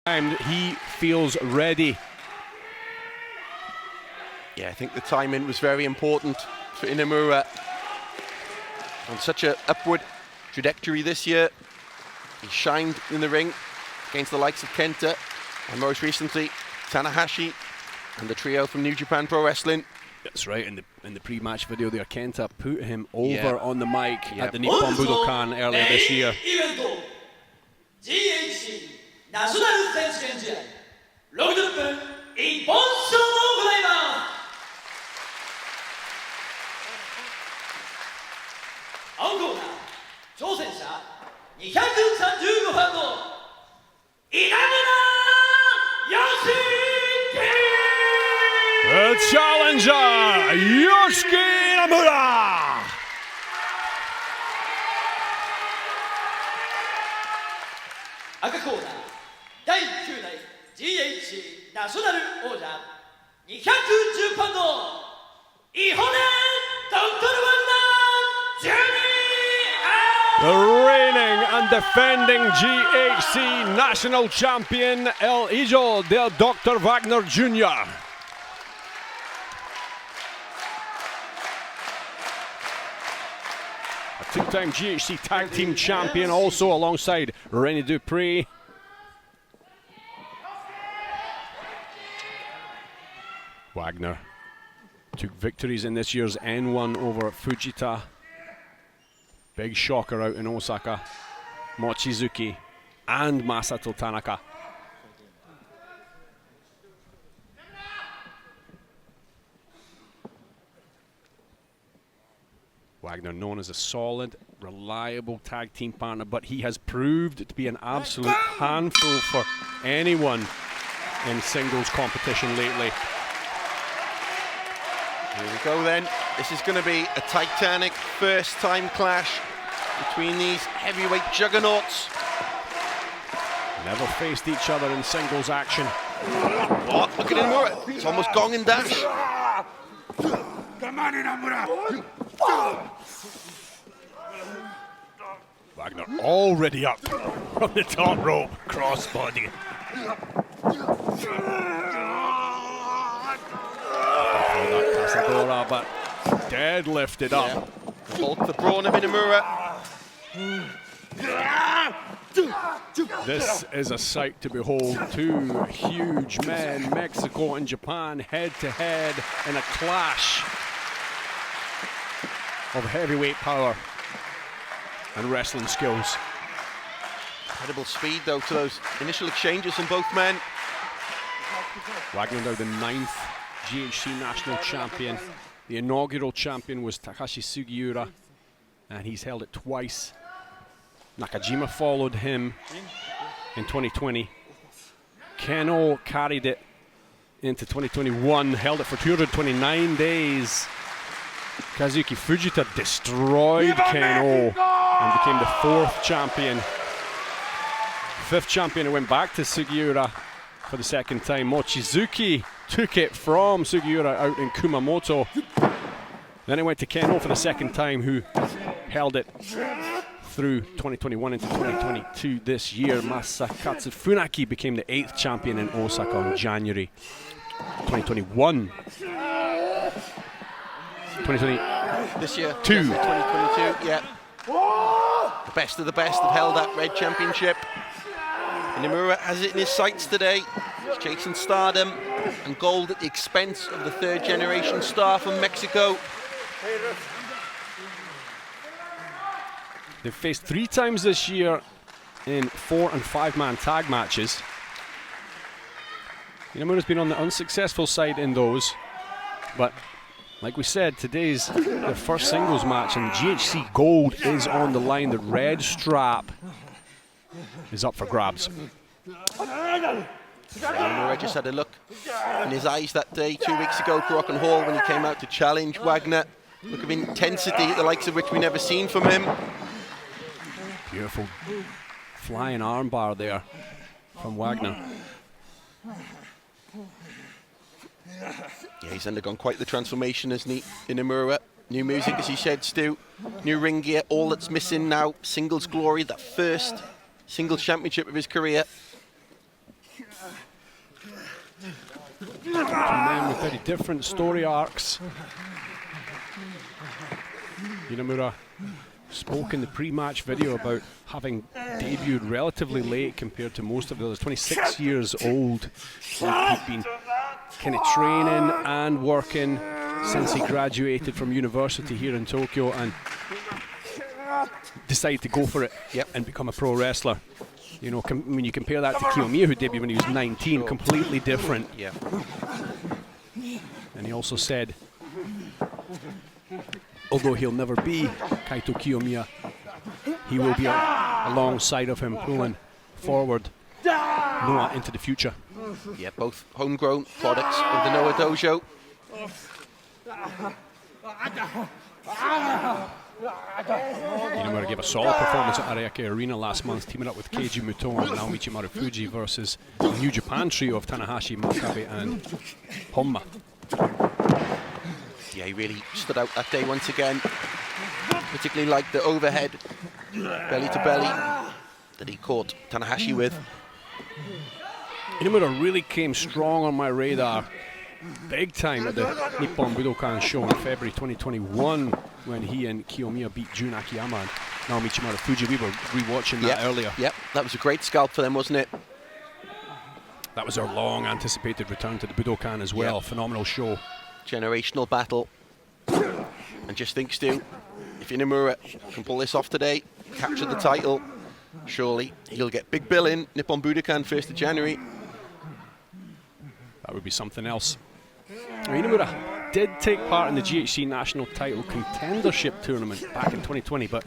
And he feels ready. Yeah, I think the timing was very important for Inamura. On such an upward trajectory this year, he shined in the ring against the likes of Kenta and most recently Tanahashi and the trio from New Japan Pro Wrestling. That's right, in the pre-match video there, Kenta put him over on the mic at the Nippon Budokan earlier this year. GHC National Championship 60分一本勝負を行います。青コーナー挑戦者235番の稲村良樹。 The challenger, Yoshiki Inamura! 赤コーナー第9代 GHC ナショナル王者210パウンドイホネ・ドクトル・ワグナー・ジュニア。 The reigning and defending GHC National Champion, El Hijo del Dr. Wagner Jr. A two-time GHC Tag Team Champion, also alongside Rene Dupree. Wagner took victories in this year's N1 over Fujita. Big shocker out in Osaka. Mochizuki and Masato Tanaka. Wagner known as a solid, reliable tag team partner, but he has proved to be an absolute handful for anyone in singles competition lately. Here we go then. This is going to be a titanic first-time clash between these heavyweight juggernauts. Never faced each other in singles action. Oh, look at Inamura. It's almost gong and dash. Come on, Inamura. Wagner already up from the top rope, crossbody. Casadora, but deadlifted up. Bulk the brawn of Inamura. This is a sight to behold. Two huge men, Mexico and Japan, head to head in a clash of heavyweight power and wrestling skills. Incredible speed though to those initial exchanges from both men. Wagner now the 9th GHC National Champion. The inaugural champion was Takashi Sugiura, and he's held it twice. Nakajima followed him in 2020. KENOH carried it into 2021, held it for 229 days. Kazuki Fujita destroyed KENOH and became the 4th champion. 5th champion, it went back to Sugiura for the 2nd time. Mochizuki took it from Sugiura out in Kumamoto. Then it went to KENOH for the 2nd time, who held it through 2021 into 2022 this year. Masakatsu Funaki became the 8th champion in Osaka in January 2021. 2020. This year, 2022, yeah. The best of the best have held that red championship. Inamura has it in his sights today. He's chasing stardom and gold at the expense of the 3rd generation star from Mexico. They've faced 3 times this year in 4- and 5-man tag matches. Inamura's been on the unsuccessful side in those, but like we said, today's the first singles match, and GHC Gold is on the line. The red strap is up for grabs. Inamura just had a look in his eyes that day 2 weeks ago, Korakuen Hall, when he came out to challenge Wagner. Look of intensity, the likes of which we never seen from him. Beautiful flying armbar there from Wagner. Yeah, he's undergone quite the transformation, hasn't he, Inamura? New music, as he said, Stu. New ring gear, all that's missing now. Singles glory, that first singles championship of his career. Two men with very different story arcs. Inamura spoke in the pre-match video about having debuted relatively late compared to most of the others, 26 years old. He'd been kind of training and working since he graduated from university here in Tokyo and decided to go for it and become a pro wrestler. You know, when you compare that to Kiyomiya, who debuted when he was 19, completely different. Yeah. And he also said, although he'll never be Kaito Kiyomiya, he will be alongside of him, pulling forward Noah into the future. Yeah, both homegrown products of the Noah Dojo. Inamura gave a solid performance at Ariake Arena last month, teaming up with Keiji Muto and Naomichi Marufuji versus the New Japan trio of Tanahashi, Makabe and Honma. Yeah, he really stood out that day once again. Particularly like the overhead, belly to belly, that he caught Tanahashi with. Inamura really came strong on my radar big time at the Nippon Budokan show in February 2021 when he and Kiyomiya beat Jun Akiyama and Naomichi Marufuji. We were rewatching that earlier. Yep, that was a great scalp for them, wasn't it? That was our long anticipated return to the Budokan as well. Phenomenal show. Generational battle. And just think, Stu, if Inamura can pull this off today, capture the title, surely he'll get big bill in Nippon Budokan 1st of January. That would be something else. Inamura did take part in the GHC National Title Contendership Tournament back in 2020, but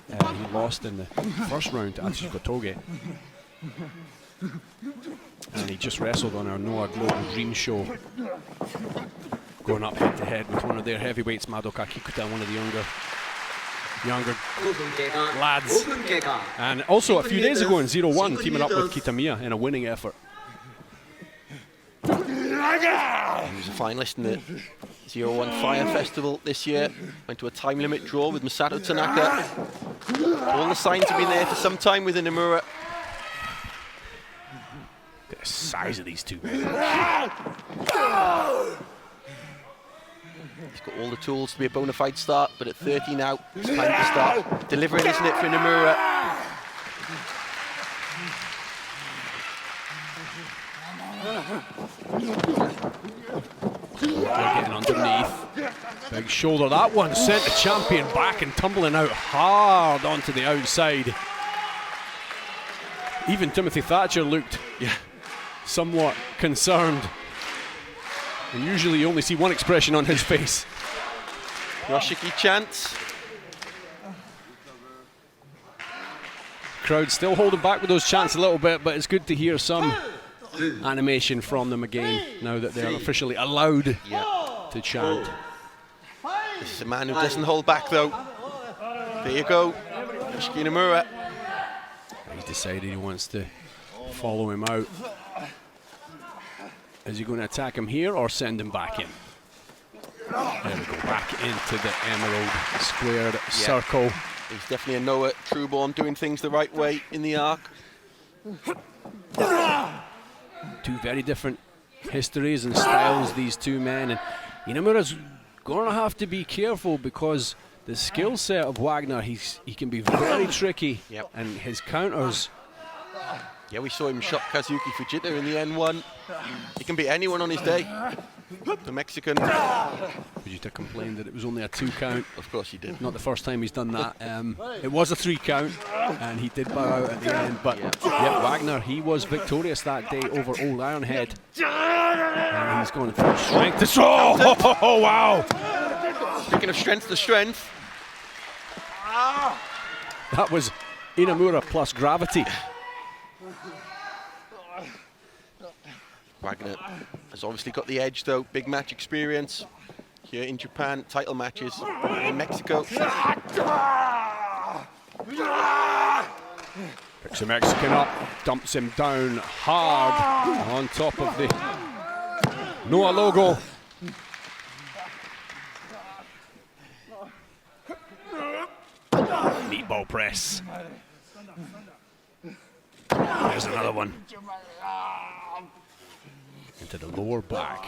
he lost in the first round to Atsushi Toge. And he just wrestled on our Noah Global Dream show, going up head to head with one of their heavyweights, Madoka Kikuta, one of the younger lads. And also a few days ago in 0-1, teaming up with Kitamiya in a winning effort. He was a finalist in the 0-1 Fire Festival this year. Went to a time limit draw with Masato Tanaka. All the signs have been there for some time with Inamura. The size of these two men. He's got all the tools to be a bona fide start, but at 30 now, it's time to start delivering, isn't it, for Inamura? Getting underneath. Big shoulder. That one sent the champion back and tumbling out hard onto the outside. Even Timothy Thatcher looked somewhat concerned. And usually you only see one expression on his face. Yoshiki chants. Crowd still holding back with those chants a little bit, but it's good to hear some animation from them again now that they're officially allowed to chant. This is a man who doesn't hold back, though. There you go, Yoshiki Inamura. He's decided he wants to follow him out. Is he going to attack him here or send him back in? There we go, back into the emerald squared circle. He's definitely a Noah Trueborn, doing things the right way in the arc. Two very different histories and styles, these two men. And Inamura's going to have to be careful because the skill set of Wagner, he can be very tricky. And his counters. Yeah, we saw him shot Kazuki Fujita in the N1. He can beat anyone on his day. The Mexican. Fujita complained that it was only a 2 count. Of course he did. Not the first time he's done that. It was a 3 count, and he did bow out at the end. But Wagner, he was victorious that day over Old Ironhead. And he's going from strength to strength. Oh, wow! Speaking of strength to strength. That was Inamura plus gravity. Wagner has obviously got the edge, though. Big match experience here in Japan. Title matches in Mexico. Picks the Mexican up, dumps him down hard on top of the Noah logo. Meatball press. There's another one. Into the lower back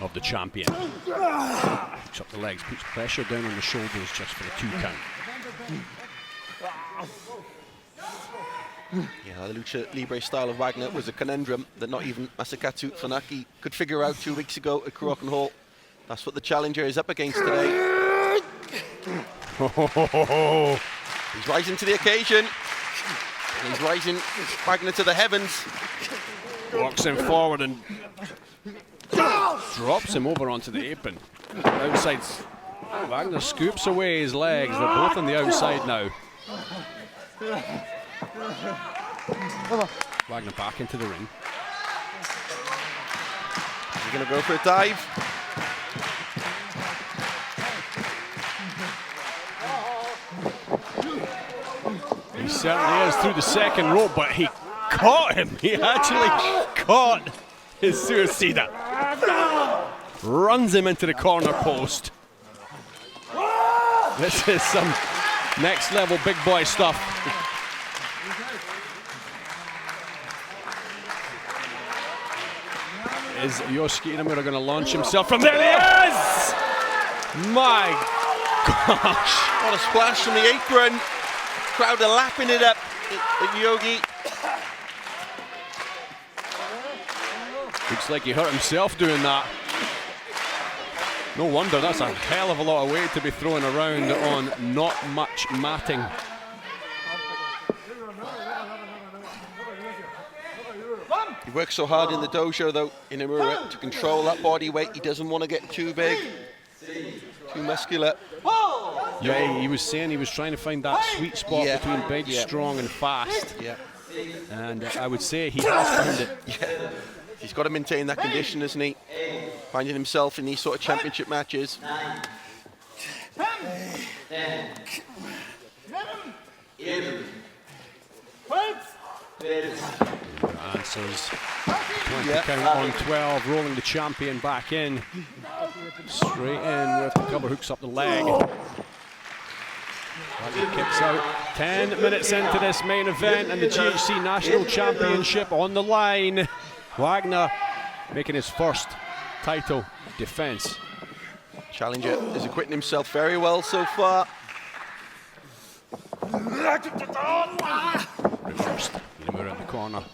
of the champion. Picks up the legs, puts pressure down on the shoulders just for the 2 count. Yeah, the Lucha Libre style of Wagner was a conundrum that not even Masakatsu Funaki could figure out 2 weeks ago at Korakuen Hall. That's what the challenger is up against today. He's rising to the occasion. He's rising Wagner to the heavens. Walks him forward and drops him over onto the apron. Outside, Wagner scoops away his legs. They're both on the outside now. Wagner back into the ring. He's going to go for a dive. He certainly is through the second rope, but he caught him. He actually caught his suicida. Runs him into the corner post. This is some next level big boy stuff. Is Yoshiki Inamura going to launch himself from there? He is! My gosh. What a splash from the apron. Crowd are lapping it up at Yogi. Looks like he hurt himself doing that. No wonder, that's a hell of a lot of weight to be throwing around on not much matting. He works so hard in the dojo, though, Inamura, to control that body weight. He doesn't want to get too big, too muscular. Yeah, he was saying he was trying to find that sweet spot between big, strong, and fast. Yeah. And I would say he has found it. Yeah. He's got to maintain that condition, isn't he? Finding himself in these sort of championship matches. Answers 20 count on 12, rolling the champion back in. Straight in with a couple hooks up the leg. Wagner kicks out. 10 minutes into this main event and the GHC National Championship on the line. Wagner making his first title defense. Challenger is acquitting himself very well so far. Reversed. Inamura in the corner.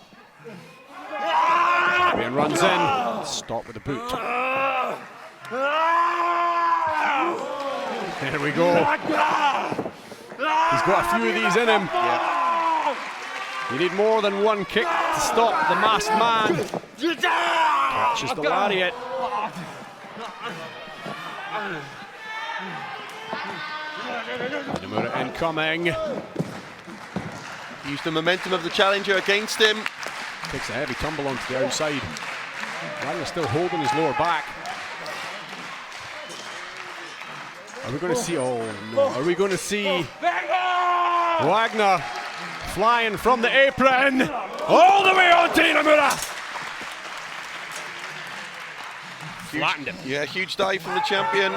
Champion runs in. Stop with the boot. There we go. He's got a few of these in him. Yeah. You need more than one kick to stop the masked man. Catches the lariat. Inamura incoming. Used the momentum of the challenger against him. Takes a heavy tumble onto the outside. Wagner still holding his lower back. Are we going to see? Oh no! Are we going to see Wagner flying from the apron all the way onto Inamura? Flattened him. Yeah, huge dive from the champion.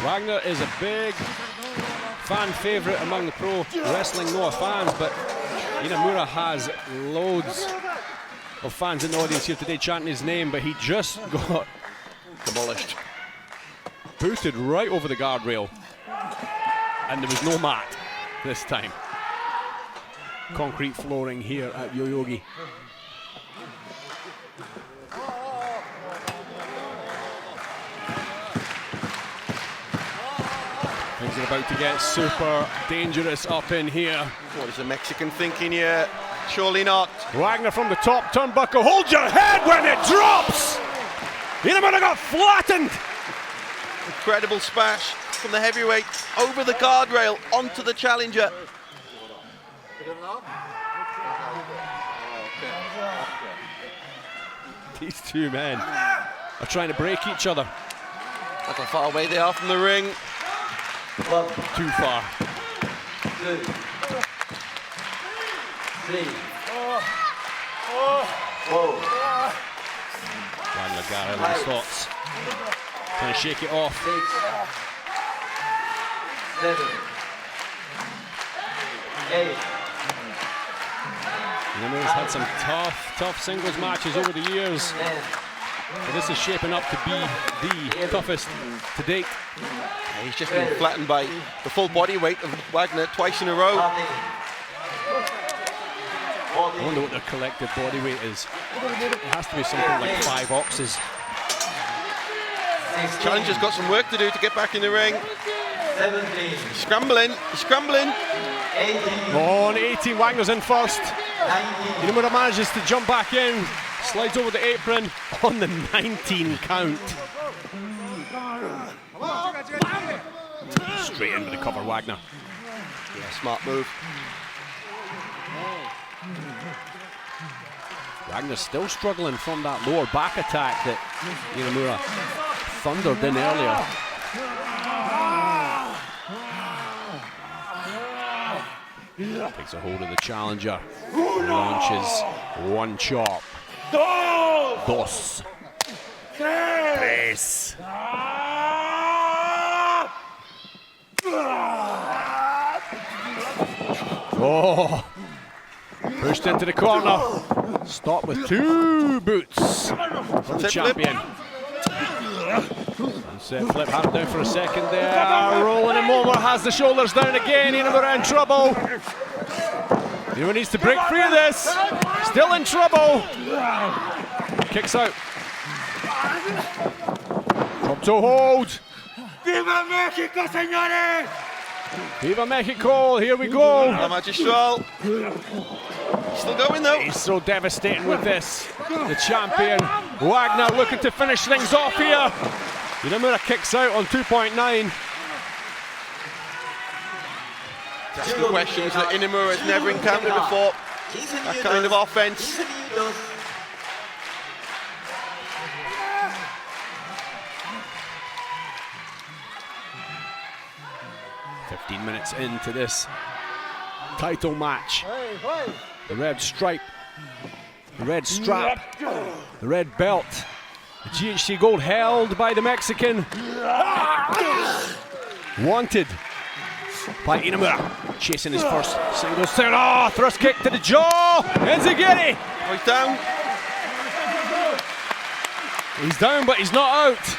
Wagner is a big fan favorite among the pro wrestling Noah fans, but Inamura has loads of fans in the audience here today chanting his name, but he just got Demolished. booted right over the guardrail, and there was no mat this time. Concrete flooring here at Yoyogi. Things are about to get super dangerous up in here. What is the Mexican thinking here? Surely not. Wagner from the top turnbuckle. Hold your head when it drops! Inamura got flattened! Incredible splash from the heavyweight over the guardrail onto the challenger. These two men are trying to break each other. Look how far away they are from the ring. Too far. 2, 3, Wagner got out of his thoughts. Trying to shake it off. 6, 7, 8. Inamura's had some tough singles matches over the years. But this is shaping up to be the toughest to date. He's just been flattened by the full body weight of Wagner twice in a row. I wonder what their collective body weight is. It has to be something like 5 oxes. Challenger's got some work to do to get back in the ring. 17. He's scrambling, he's scrambling. 18. On 18, Wagner's in first. 19. Inamura manages to jump back in, slides over the apron on the 19 count. Straight into the cover, Wagner. Yeah, smart move. Wagner's still struggling from that lower back attack that Inamura thundered in earlier. Takes a hold of the challenger. Launches one chop. Dos. Tres. Oh. Pushed into the corner. Stop with 2 boots from the champion. Sunset flip, hand down for a second there. Rolling him over, has the shoulders down again. Inamura in trouble. Inamura needs to break free of this. Still in trouble. Kicks out. Drop toe hold. ¡Viva México, señores! Viva Mexico, here we go. La Magistral. Still going though. He's so devastating with this. The champion, Wagner, looking to finish things off here. Inamura kicks out on 2.9. That's the questions that Inamura has never encountered before. That kind of offense. 15 minutes into this title match. The red stripe, the red strap, the red belt. The GHC gold held by the Mexican. Wanted by Inamura. Chasing his first singles turn. Oh, thrust kick to the jaw. Enzigiri. He's down. He's down, but he's not out.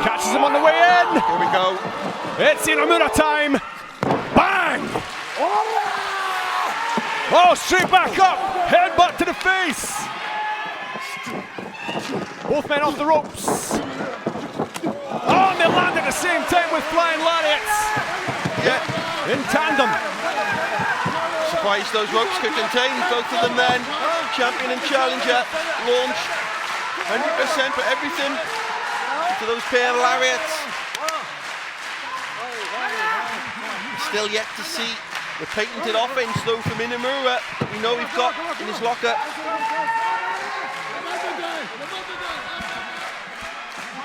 Catches him on the way in. Here we go. It's Inamura time. Bang! Oh, straight back up. Headbutt to the face. Both men off the ropes. Oh, and they land at the same time with flying lariats. Yeah. In tandem. Surprised those ropes could contain both of them then. Champion and challenger launch 100% for everything to those pair of lariats. Still yet to see the patented offense though from Inamura. We know we've got in his locker.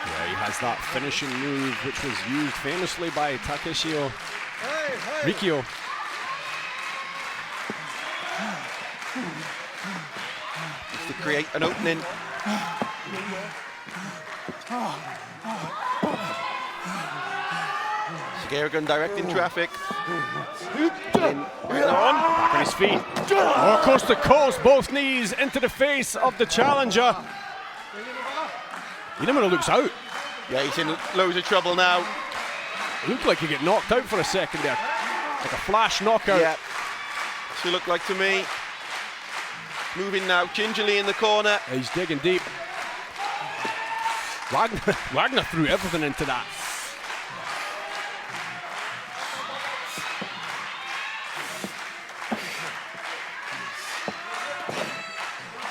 Yeah, he has that finishing move which was used famously by Takeshio Rikio. Just to create an opening. Seguragun directing traffic. Back on his feet. Oh, coast to coast, both knees into the face of the challenger. Inamura looks out. Yeah, he's in loads of trouble now. It looked like he got knocked out for a second there. Like a flash knockout. Yeah, that's what it looked like to me. Moving now gingerly in the corner. He's digging deep. Wagner threw everything into that.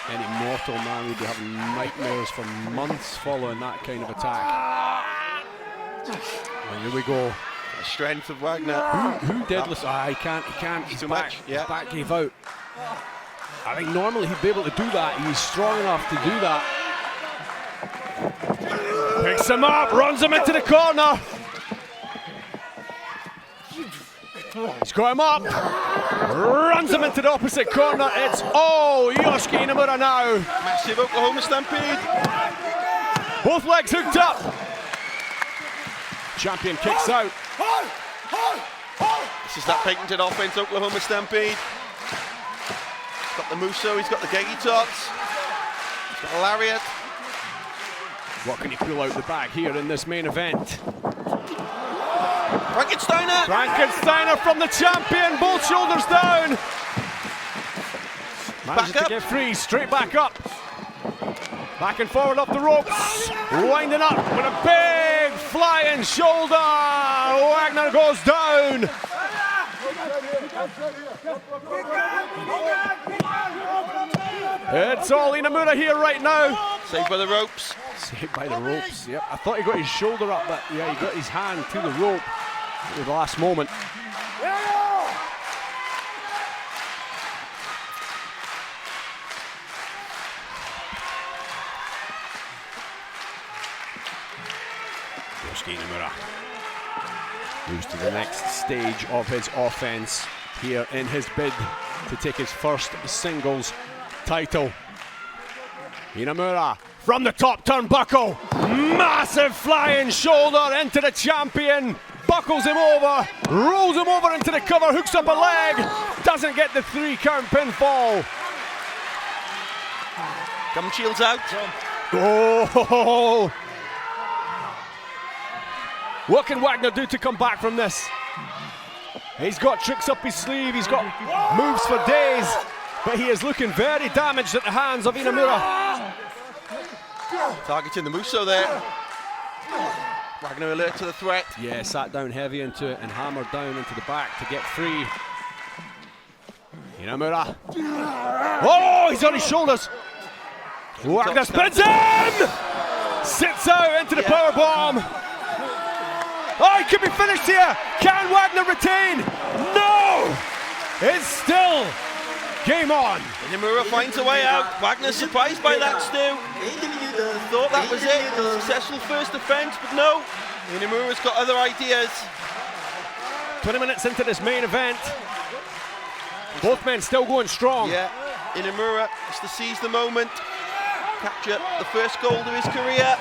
Any mortal man would be having nightmares for months following that kind of attack. And here we go. The strength of Wagner. Who deadlifts? Ah, he can't. His too back, much, yeah. His back gave out. I think normally he'd be able to do that. He's strong enough to do that. Picks him up, runs him into the corner. He's got him up, runs him into the opposite corner. It's all Yoshiki Inamura now. Massive Oklahoma Stampede. Both legs hooked up. Champion kicks out. This is that patented offense, Oklahoma Stampede. He's got the Muso, he's got the Gegi Tots, he's got a Lariat. What can he pull out the bag here in this main event? Frankensteiner! Frankensteiner from the champion, both shoulders down. Manages to get free, straight back up. Back and forward up the ropes. Winding up with a big flying shoulder. Wagner goes down. It's all Inamura here right now. Saved by the ropes. Saved by the ropes, yep. I thought he got his shoulder up, but yeah, he got his hand to the rope at the last moment. Yoshiki Inamura moves to the next stage of his offense here in his bid to take his first singles title. Inamura from the top turnbuckle, massive flying shoulder into the champion, buckles him over, rolls him over into the cover, hooks up a leg, doesn't get the 3-count pinfall. Gum shields out. Oh! What can Wagner do to come back from this? He's got tricks up his sleeve, he's got moves for days, but he is looking very damaged at the hands of Inamura. Targeting the Muso there. Wagner alert to the threat. Yeah, sat down heavy into it and hammered down into the back to get free. Inamura. Oh, he's on his shoulders. Wagner spins him! Sits out into the power bomb. Oh, he could be finished here. Can Wagner retain? No! It's still game on. Inamura finds a way out. Wagner's surprised by that, Stu. Thought that was it. Successful first defense, but no. Inamura's got other ideas. 20 minutes into this main event. Both men still going strong. Yeah, Inamura has to seize the moment. Capture the first goal of his career.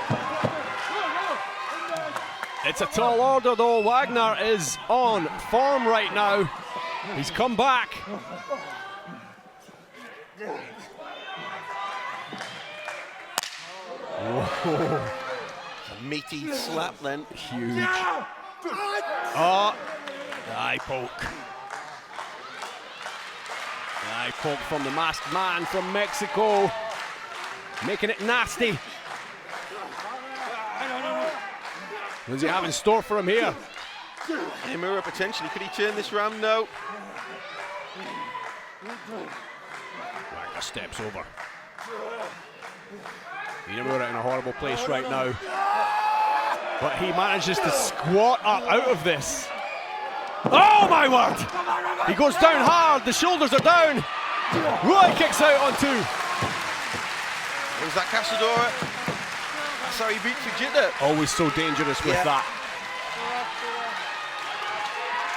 It's a tall order though. Wagner is on form right now. He's come back. Whoa. A meaty slap then. Huge. Oh, eye poke. Eye poke from the masked man from Mexico. Making it nasty. What does he have in store for him here? Inamura potentially, could he turn this round? No. Wagner steps over. Inamura in a horrible place right now. But he manages to squat up out of this. Oh my word! He goes down hard, the shoulders are down. Roy kicks out on 2. Was that Casadora? That's how he beat Fujita. Always so dangerous with that.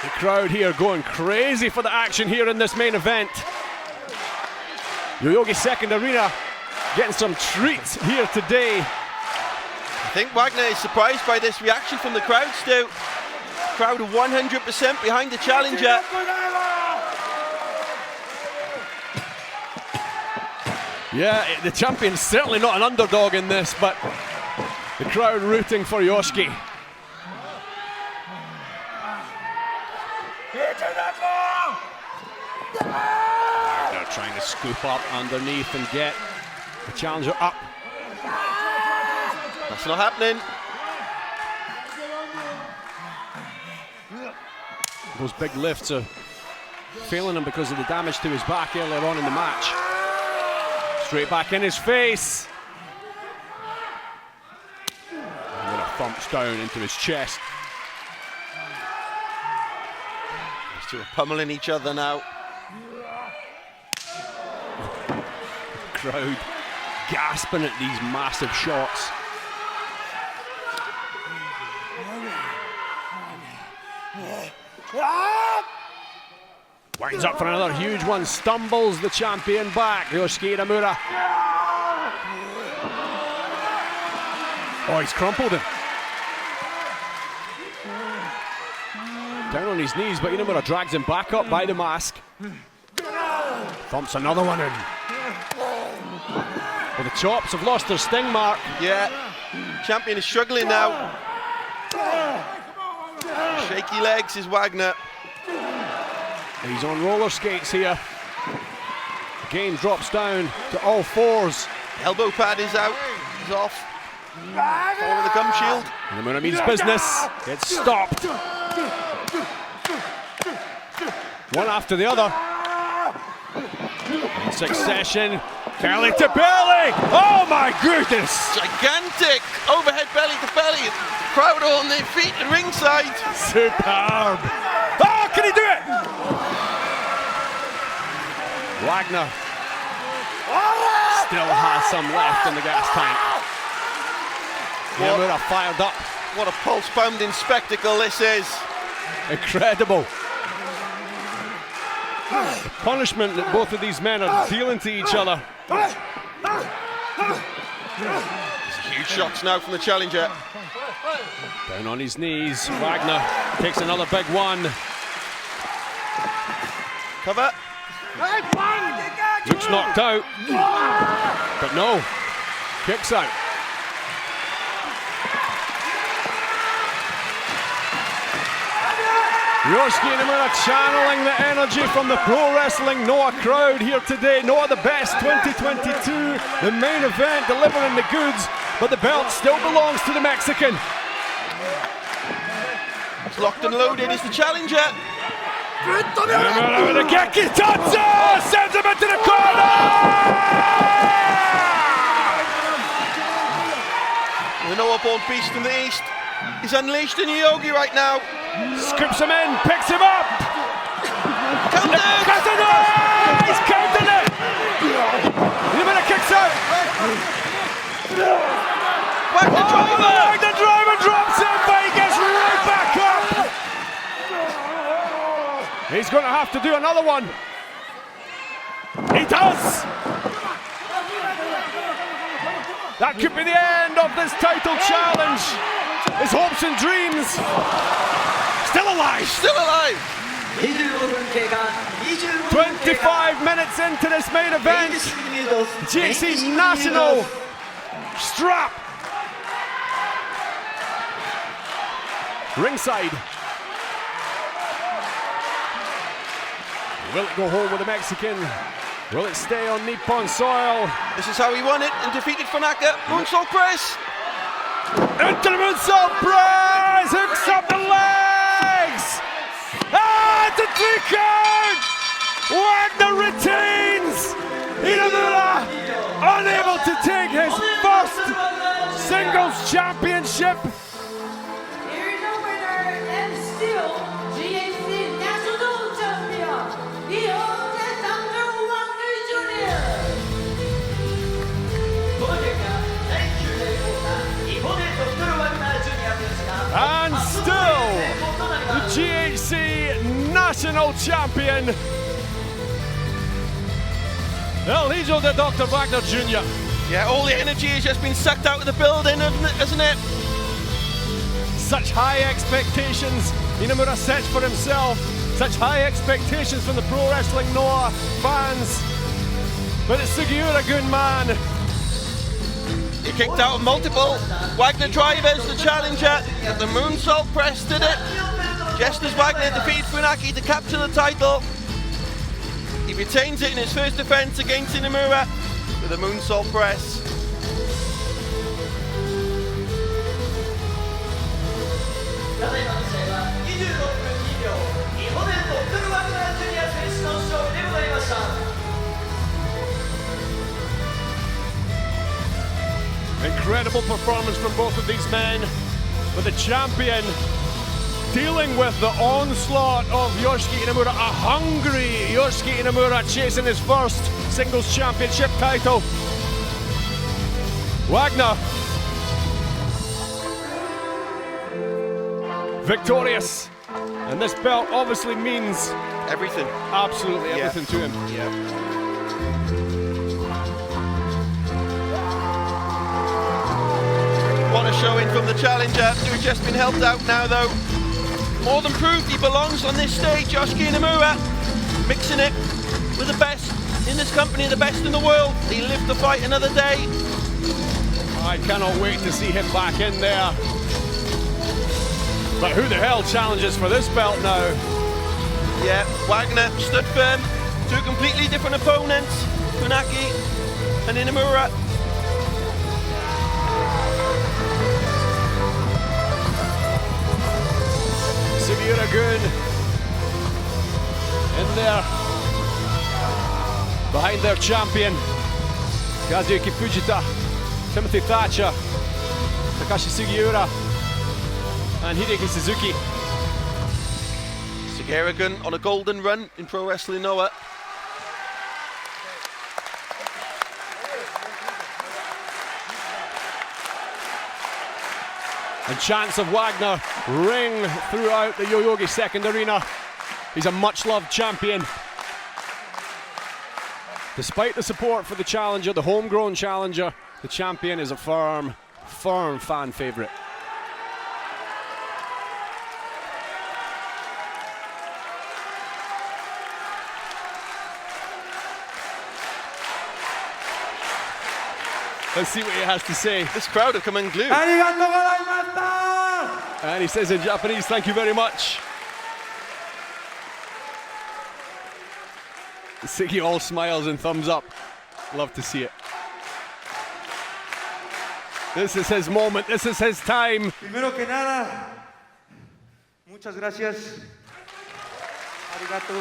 The crowd here going crazy for the action here in this main event. Yoyogi Second Arena getting some treats here today. I think Wagner is surprised by this reaction from the crowd, Stu. Crowd 100% behind the challenger. Yeah, the champion's certainly not an underdog in this, but the crowd rooting for Yoshiki. They're trying to scoop up underneath and get the challenger up. That's not happening. Those big lifts are failing him because of the damage to his back earlier on in the match. Straight back in his face. And then a thumps down into his chest. These two are pummeling each other now. Crowd gasping at these massive shots. Winds up for another huge one, stumbles the champion back, Yoshiki Inamura. Oh, he's crumpled him. Down on his knees, but Inamura drags him back up by the mask. Thumps another one in. Well, the chops have lost their sting mark. Yeah, champion is struggling now. Shaky legs is Wagner. He's on roller skates here. Again drops down to all fours. Elbow pad is out, he's off. Over the gum shield. Inamura means business. Gets stopped. One after the other. In succession. Belly to belly! Oh my goodness! Gigantic overhead belly to belly. Crowd on their feet at ringside. Superb! Oh, can he do it? Wagner still has some left in the gas tank. Inamura fired up. What a pulse-pounding spectacle this is. Incredible. The punishment that both of these men are dealing to each other. Huge shots now from the challenger. Down on his knees, Wagner takes another big one. Cover. Looks knocked out, but no, kicks out. Yoshiki Inamura channeling the energy from the Pro Wrestling Noah crowd here today. Noah the Best 2022, the main event, delivering the goods, but the belt still belongs to the Mexican. It's locked and loaded, it's the challenger. Inamura with a Geki Tatsu! Sends him into the corner! The Noah-born beast from the east. He's unleashed in Yogi right now. Scoops him in, picks him up! Countered! He's counted it! Inamura kicks out! Wagner driver! Wagner driver drops him, but he gets right back up! He's going to have to do another one. He does! That could be the end of this title challenge. His hopes and dreams still alive. Still alive. 25 minutes into this main event. GHC National strap. Ringside. Will it go home with the Mexican? Will it stay on Nippon soil? This is how he won it and defeated Fanaka. Moonsault press. Into the moonsault press! Hooks up the legs! Ah, it's a 3 count! Wagner retains! Inamura unable to take his first singles championship. Here is the winner and still GHC National Champion, Hijo and Wagner Jr. And still the GHC National Champion, El Hijo de Dr. Wagner Jr. Yeah, all the energy has just been sucked out of the building, hasn't it? Such high expectations Inamura sets for himself. Such high expectations from the Pro Wrestling Noah fans. But it's Sugiura Gunman. He kicked out of multiple Wagner drivers, the challenger. The moonsault press did it. Just as Wagner defeated Funaki to capture the title. He retains it in his first defense against Inamura with a moonsault press. Incredible performance from both of these men, but the champion dealing with the onslaught of Yoshiki Inamura, a hungry Yoshiki Inamura chasing his first singles championship title. Wagner victorious, and this belt obviously means Everything. absolutely everything to him. Yeah. What a showing from the challenger, who's just been helped out now though. More than proved he belongs on this stage, Yoshiki Inamura, mixing it with the best in this company, the best in the world. He lived to fight another day. I cannot wait to see him back in there. But who the hell challenges for this belt now? Yeah, Wagner stood firm. Two completely different opponents, Funaki and Inamura. Sugiura good in there behind their champion Kazuyuki Fujita, Timothy Thatcher, Takashi Sugiura and Hideki Suzuki. Korakuen on a golden run in Pro Wrestling Noah. And chants of Wagner ring throughout the Yoyogi second arena. He's a much-loved champion. Despite the support for the challenger, the homegrown challenger, the champion is a firm fan favourite. Let's see what he has to say. This crowd have come unglued. Arigatou gozaimashita! And he says in Japanese, thank you very much. Siggy all smiles and thumbs up. Love to see it. This is his moment, this is his time. Primero que nada, muchas gracias. Arigato.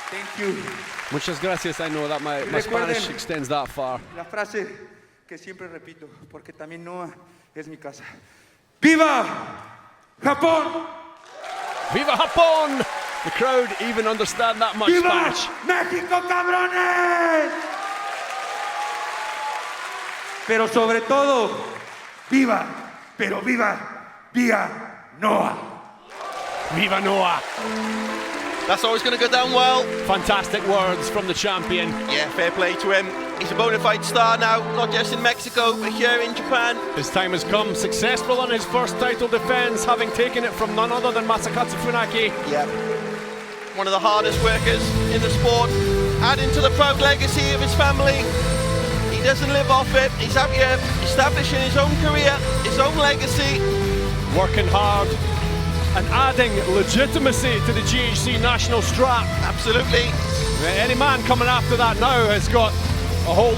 Thank you. Muchas gracias, I know that my Spanish extends that far. La frase que siempre repito, porque también Noah es mi casa. ¡Viva Japón! Viva Japón! The crowd even understand that much ¡Viva Spanish. México, cabrones! Pero sobre todo, viva, pero viva, Noah. Viva Noah! That's always going to go down well. Fantastic words from the champion. Yeah, fair play to him. He's a bona fide star now, not just in Mexico, but here in Japan. His time has come, successful on his first title defense, having taken it from none other than Masakatsu Funaki. Yeah. One of the hardest workers in the sport, adding to the proud legacy of his family. He doesn't live off it. He's out here establishing his own career, his own legacy. Working hard and adding legitimacy to the GHC national strap. Absolutely. Any man coming after that now has got a whole